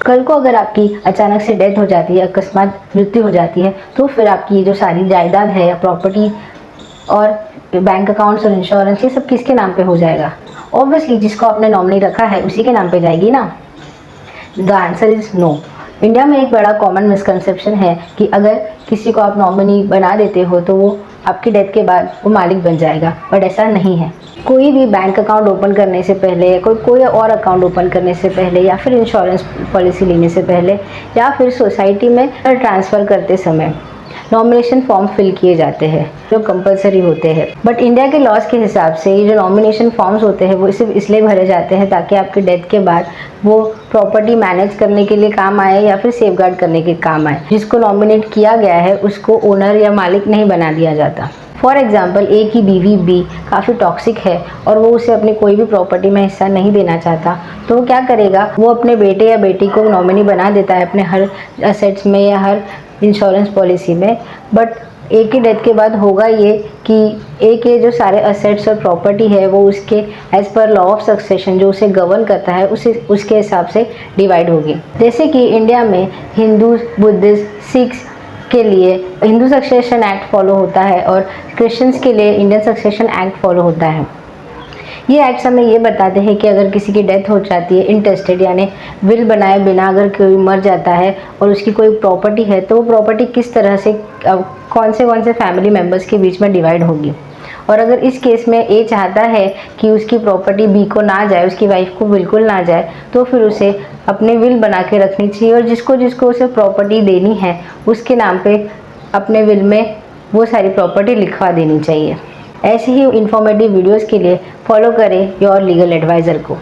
कल को अगर आपकी अचानक से डेथ हो जाती है, अकस्मात मृत्यु हो जाती है, तो फिर आपकी ये जो सारी जायदाद है या प्रॉपर्टी और बैंक अकाउंट्स और इंश्योरेंस, ये सब किसके नाम पे हो जाएगा? ऑब्वियसली जिसको आपने नॉमिनी रखा है उसी के नाम पे जाएगी ना। The answer is no. India में एक बड़ा कॉमन मिसकंसेप्शन है कि अगर किसी को आप नॉमिनी बना देते हो तो वो आपकी डेथ के बाद वो मालिक बन जाएगा, बट ऐसा नहीं है। कोई भी बैंक अकाउंट ओपन करने से पहले, कोई और अकाउंट ओपन करने से पहले, या फिर इंश्योरेंस पॉलिसी लेने से पहले, या फिर सोसाइटी में ट्रांसफ़र करते समय नॉमिनेशन फॉर्म फिल किए जाते हैं जो कंपलसरी होते हैं। बट इंडिया के लॉज के हिसाब से ये जो नॉमिनेशन फॉर्म्स होते हैं वो सिर्फ इसलिए भरे जाते हैं ताकि आपकी डेथ के बाद वो प्रॉपर्टी मैनेज करने के लिए काम आए या फिर सेफगार्ड करने के काम आए। जिसको नॉमिनेट किया गया है उसको ओनर या मालिक नहीं बना दिया जाता। फॉर एग्जाम्पल, ए की बीवी बी काफ़ी टॉक्सिक है और वो उसे अपनी कोई भी प्रॉपर्टी में हिस्सा नहीं देना चाहता, तो वो क्या करेगा, वो अपने बेटे या बेटी को नॉमिनी बना देता है अपने हर असेट्स में या हर इंश्योरेंस पॉलिसी में। बट ए की डेथ के बाद होगा ये कि ए के जो सारे असेट्स और प्रॉपर्टी है वो उसके as per law of succession जो उसे गवर्न करता है उसके हिसाब से डिवाइड होगी। जैसे कि इंडिया में हिंदू, बुद्धिस्ट, सिख्स के लिए हिंदू सक्सेशन एक्ट फॉलो होता है और क्रिश्चियंस के लिए इंडियन सक्सेशन एक्ट फॉलो होता है। ये एक्ट्स हमें ये बताते हैं कि अगर किसी की डेथ हो जाती है इंटेस्टेड, यानी विल बनाए बिना अगर कोई मर जाता है और उसकी कोई प्रॉपर्टी है, तो वो प्रॉपर्टी किस तरह से कौन से फैमिली मेम्बर्स के बीच में डिवाइड होगी। और अगर इस केस में ए चाहता है कि उसकी प्रॉपर्टी बी को ना जाए, उसकी वाइफ को बिल्कुल ना जाए, तो फिर उसे अपने विल बना के रखनी चाहिए और जिसको जिसको उसे प्रॉपर्टी देनी है उसके नाम पे अपने विल में वो सारी प्रॉपर्टी लिखवा देनी चाहिए। ऐसे ही इंफॉर्मेटिव वीडियोस के लिए फॉलो करें योर लीगल एडवाइज़र को।